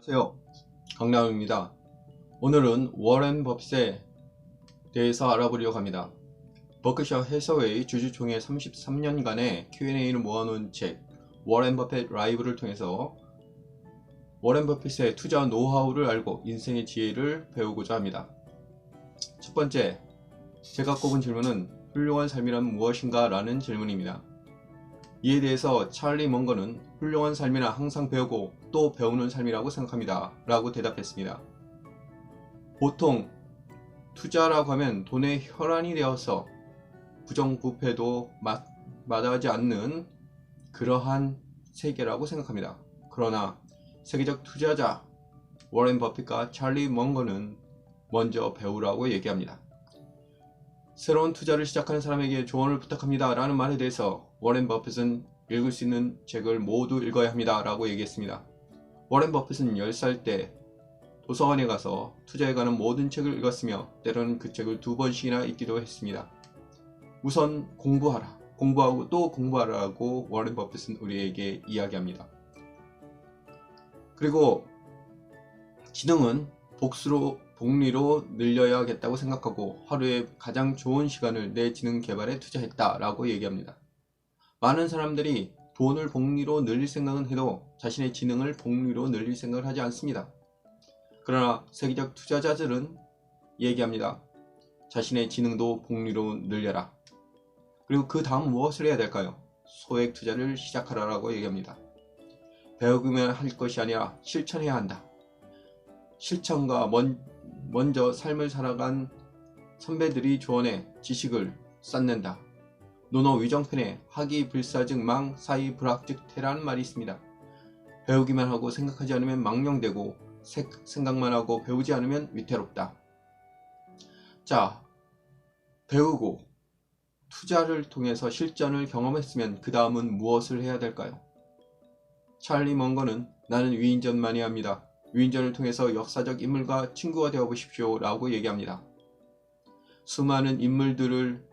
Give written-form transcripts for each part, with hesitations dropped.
안녕하세요, 강남입니다. 오늘은 워렌 버핏에 대해서 알아보려고 합니다. 버크셔 해서웨이 주주총회 33년간의 Q&A를 모아놓은 책 워렌 버핏 라이브를 통해서 워렌 버핏의 투자 노하우를 알고 인생의 지혜를 배우고자 합니다. 첫 번째, 제가 꼽은 질문은 훌륭한 삶이란 무엇인가? 라는 질문입니다. 이에 대해서 찰리 먼거는 훌륭한 삶이란 항상 배우고 또 배우는 삶이라고 생각합니다 라고 대답했습니다. 보통 투자라고 하면 돈의 혈안이 되어서 부정부패도 마다하지 않는 그러한 세계라고 생각합니다. 그러나 세계적 투자자 워렌 버핏과 찰리 먼거는 먼저 배우라고 얘기합니다. 새로운 투자를 시작하는 사람에게 조언을 부탁합니다 라는 말에 대해서 워렌 버핏은 읽을 수 있는 책을 모두 읽어야 합니다 라고 얘기했습니다. 워렌 버핏은 10살 때 도서관에 가서 투자에 관한 모든 책을 읽었으며 때로는 그 책을 2번씩이나 읽기도 했습니다. 우선 공부하라, 공부하고 또 공부하라고 워렌 버핏은 우리에게 이야기합니다. 그리고 지능은 복리로 늘려야겠다고 생각하고 하루에 가장 좋은 시간을 내 지능 개발에 투자했다 라고 얘기합니다. 많은 사람들이 돈을 복리로 늘릴 생각은 해도 자신의 지능을 복리로 늘릴 생각을 하지 않습니다. 그러나 세계적 투자자들은 얘기합니다. 자신의 지능도 복리로 늘려라. 그리고 그 다음 무엇을 해야 될까요? 소액 투자를 시작하라고 얘기합니다. 배우기만 할 것이 아니라 실천해야 한다. 실천과 먼저 삶을 살아간 선배들이 조언해 지식을 쌓는다. 논어 위정편에 학이불사즉 망 사이불학즉 태라는 말이 있습니다. 배우기만 하고 생각하지 않으면 망령되고 생각만 하고 배우지 않으면 위태롭다. 자, 배우고 투자를 통해서 실전을 경험했으면 그 다음은 무엇을 해야 될까요? 찰리 먼거는 나는 위인전만이 합니다. 위인전을 통해서 역사적 인물과 친구가 되어 보십시오 라고 얘기합니다. 수많은 인물들을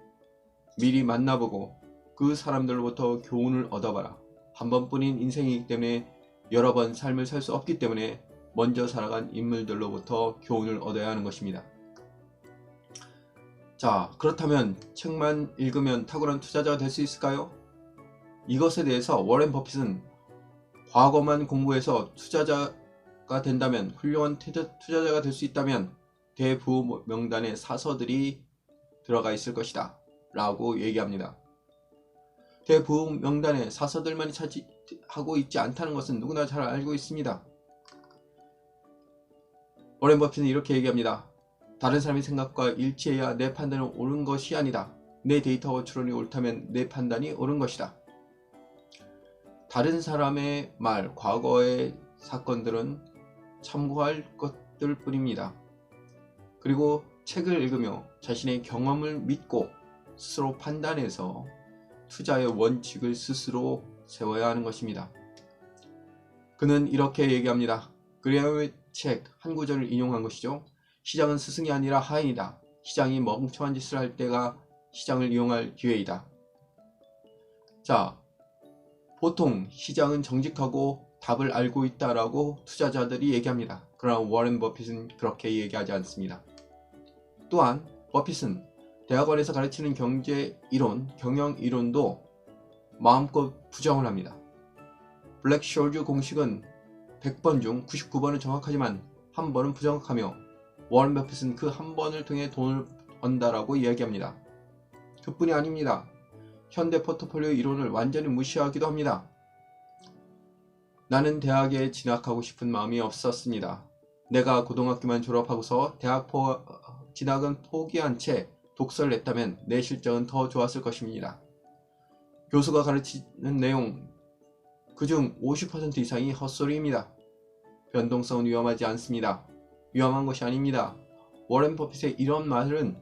미리 만나보고 그 사람들로부터 교훈을 얻어봐라. 한 번뿐인 인생이기 때문에 여러 번 삶을 살 수 없기 때문에 먼저 살아간 인물들로부터 교훈을 얻어야 하는 것입니다. 자, 그렇다면 책만 읽으면 탁월한 투자자가 될 수 있을까요? 이것에 대해서 워렌 버핏은 과거만 공부해서 투자자가 된다면, 훌륭한 투자자가 될 수 있다면 대부호 명단에 사서들이 들어가 있을 것이다 라고 얘기합니다. 대부호 명단에 사서들만이 차지하고 있지 않다는 것은 누구나 잘 알고 있습니다. 워렌 버핏은 이렇게 얘기합니다. 다른 사람의 생각과 일치해야 내 판단은 옳은 것이 아니다. 내 데이터와 추론이 옳다면 내 판단이 옳은 것이다. 다른 사람의 말, 과거의 사건들은 참고할 것들 뿐입니다. 그리고 책을 읽으며 자신의 경험을 믿고 스스로 판단해서 투자의 원칙을 스스로 세워야 하는 것입니다. 그는 이렇게 얘기합니다. 그레엄의 책 한 구절을 인용한 것이죠. 시장은 스승이 아니라 하인이다. 시장이 멍청한 짓을 할 때가 시장을 이용할 기회이다. 자, 보통 시장은 정직하고 답을 알고 있다라고 투자자들이 얘기합니다. 그러나 워렌 버핏은 그렇게 얘기하지 않습니다. 또한 버핏은 대학원에서 가르치는 경제 이론, 경영 이론도 마음껏 부정을 합니다. 블랙쇼즈 공식은 100번 중 99번은 정확하지만 한 번은 부정확하며 워렌 버핏은 그 한 번을 통해 돈을 번다라고 이야기합니다. 그뿐이 아닙니다. 현대 포트폴리오 이론을 완전히 무시하기도 합니다. 나는 대학에 진학하고 싶은 마음이 없었습니다. 내가 고등학교만 졸업하고서 대학 진학은 포기한 채 독서를 냈다면 내 실적은 더 좋았을 것입니다. 교수가 가르치는 내용 그중 50% 이상이 헛소리입니다. 변동성은 위험하지 않습니다. 위험한 것이 아닙니다. 워렌 버핏의 이런 말은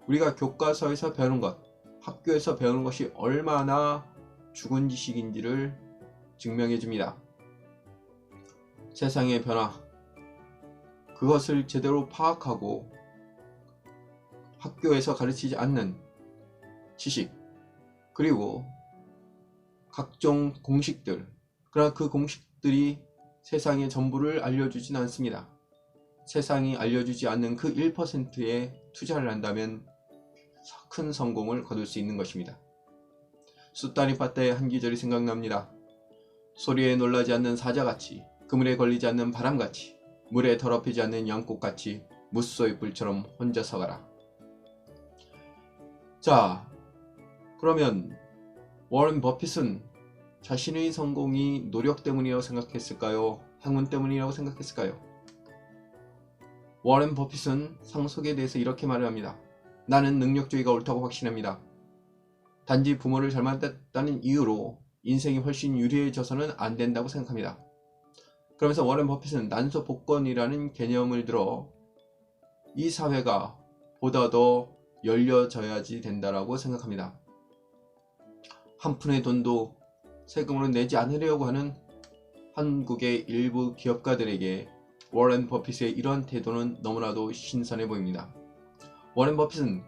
우리가 교과서에서 배우는 것, 학교에서 배우는 것이 얼마나 죽은 지식인지를 증명해 줍니다. 세상의 변화, 그것을 제대로 파악하고 학교에서 가르치지 않는 지식, 그리고 각종 공식들, 그러나 그 공식들이 세상의 전부를 알려주진 않습니다. 세상이 알려주지 않는 그 1%에 투자를 한다면 큰 성공을 거둘 수 있는 것입니다. 숫다니 빠따의 한 기절이 생각납니다. 소리에 놀라지 않는 사자같이, 그물에 걸리지 않는 바람같이, 물에 더럽히지 않는 양꽃같이 무쏘의 뿔처럼 혼자 서가라. 자, 그러면 워런 버핏은 자신의 성공이 노력 때문이라고 생각했을까요? 행운 때문이라고 생각했을까요? 워런 버핏은 상속에 대해서 이렇게 말을 합니다. 나는 능력주의가 옳다고 확신합니다. 단지 부모를 잘 만났다는 이유로 인생이 훨씬 유리해져서는 안 된다고 생각합니다. 그러면서 워런 버핏은 난소 복권이라는 개념을 들어 이 사회가 보다 더 열려져야지 된다라고 생각합니다. 한 푼의 돈도 세금으로 내지 않으려고 하는 한국의 일부 기업가들에게 워런 버핏의 이러한 태도는 너무나도 신선해 보입니다. 워런 버핏은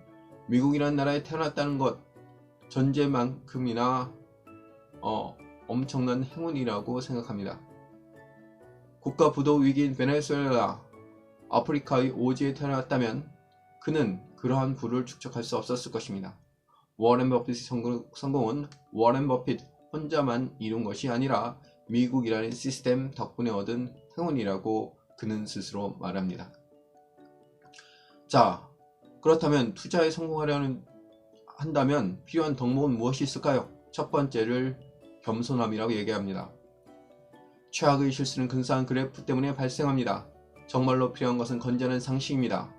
미국이라는 나라에 태어났다는 것 전제만큼이나 엄청난 행운이라고 생각합니다. 국가 부도 위기인 베네수엘라, 아프리카의 오지에 태어났다면 그는 그러한 부를 축적할 수 없었을 것입니다. 워런 버핏의 성공은 워런 버핏 혼자만 이룬 것이 아니라 미국이라는 시스템 덕분에 얻은 행운이라고 그는 스스로 말합니다. 자, 그렇다면 투자에 성공하려는 한다면 필요한 덕목은 무엇이 있을까요? 첫 번째를 겸손함이라고 얘기합니다. 최악의 실수는 근사한 그래프 때문에 발생합니다. 정말로 필요한 것은 건전한 상식입니다.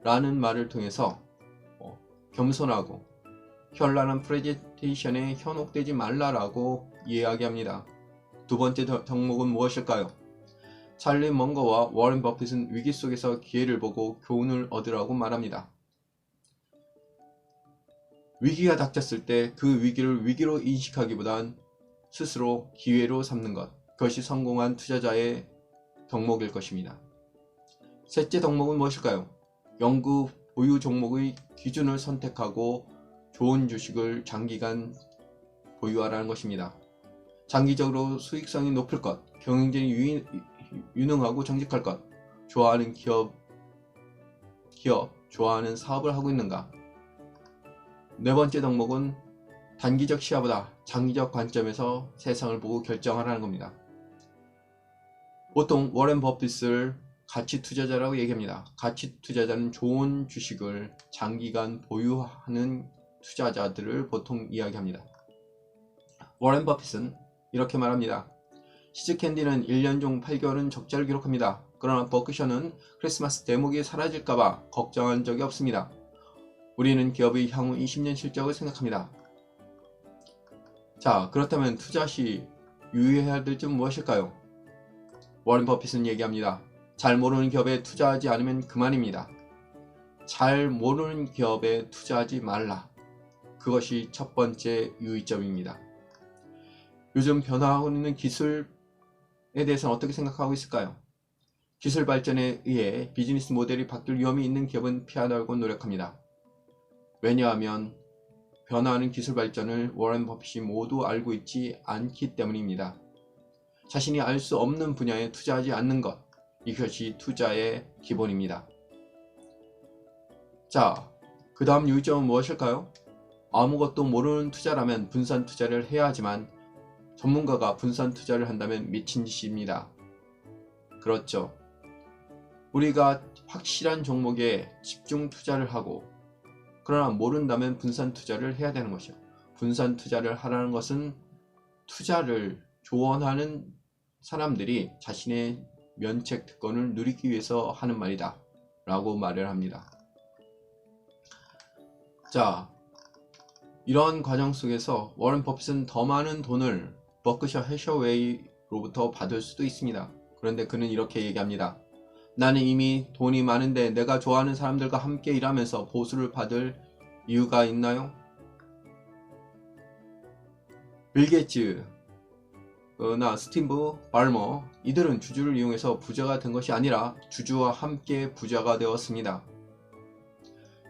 라는 말을 통해서 겸손하고 현란한 프레젠테이션에 현혹되지 말라라고 이야기합니다. 두 번째 덕목은 무엇일까요? 찰리 먼거와 워런 버핏은 위기 속에서 기회를 보고 교훈을 얻으라고 말합니다. 위기가 닥쳤을 때 그 위기를 위기로 인식하기보단 스스로 기회로 삼는 것, 그것이 성공한 투자자의 덕목일 것입니다. 셋째 덕목은 무엇일까요? 연구 보유 종목의 기준을 선택하고 좋은 주식을 장기간 보유하라는 것입니다. 장기적으로 수익성이 높을 것, 경영진이 유능하고 정직할 것, 좋아하는 기업, 좋아하는 사업을 하고 있는가. 네 번째 덕목은 단기적 시야보다 장기적 관점에서 세상을 보고 결정하라는 겁니다. 보통 워런 버핏을 가치 투자자라고 얘기합니다. 가치 투자자는 좋은 주식을 장기간 보유하는 투자자들을 보통 이야기합니다. 워런 버핏은 이렇게 말합니다. 시즈캔디는 1년 중 8개월은 적자를 기록합니다. 그러나 버크셔는 크리스마스 대목이 사라질까봐 걱정한 적이 없습니다. 우리는 기업의 향후 20년 실적을 생각합니다. 자, 그렇다면 투자 시 유의해야 될 점은 무엇일까요? 워런 버핏은 얘기합니다. 잘 모르는 기업에 투자하지 않으면 그만입니다. 잘 모르는 기업에 투자하지 말라. 그것이 첫 번째 유의점입니다. 요즘 변화하고 있는 기술에 대해서는 어떻게 생각하고 있을까요? 기술 발전에 의해 비즈니스 모델이 바뀔 위험이 있는 기업은 피하려고 노력합니다. 왜냐하면 변화하는 기술 발전을 워런 버핏이 모두 알고 있지 않기 때문입니다. 자신이 알 수 없는 분야에 투자하지 않는 것, 이것이 투자의 기본입니다. 자, 그 다음 유의점은 무엇일까요? 아무것도 모르는 투자라면 분산 투자를 해야 하지만 전문가가 분산 투자를 한다면 미친 짓입니다. 그렇죠. 우리가 확실한 종목에 집중 투자를 하고 그러나 모른다면 분산 투자를 해야 되는 것이요. 분산 투자를 하라는 것은 투자를 조언하는 사람들이 자신의 면책 특권을 누리기 위해서 하는 말이다 라고 말을 합니다. 자, 이런 과정 속에서 워런 버핏은 더 많은 돈을 버크셔 해셔웨이로부터 받을 수도 있습니다. 그런데 그는 이렇게 얘기합니다. 나는 이미 돈이 많은데 내가 좋아하는 사람들과 함께 일하면서 보수를 받을 이유가 있나요? 빌 게이츠 나 스티브 발머, 이들은 주주를 이용해서 부자가 된 것이 아니라 주주와 함께 부자가 되었습니다.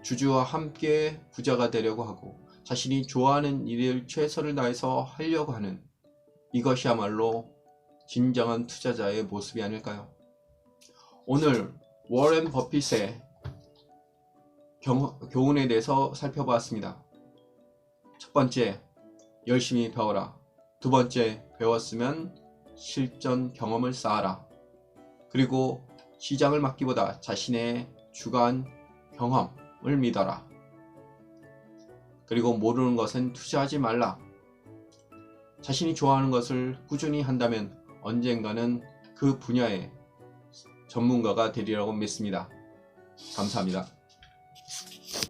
주주와 함께 부자가 되려고 하고 자신이 좋아하는 일을 최선을 다해서 하려고 하는, 이것이야말로 진정한 투자자의 모습이 아닐까요? 오늘 워렌 버핏의 교훈에 대해서 살펴보았습니다. 첫 번째, 열심히 배워라. 두 번째, 배웠으면 실전 경험을 쌓아라. 그리고 시장을 맡기보다 자신의 주관 경험을 믿어라. 그리고 모르는 것은 투자하지 말라. 자신이 좋아하는 것을 꾸준히 한다면 언젠가는 그 분야의 전문가가 되리라고 믿습니다. 감사합니다.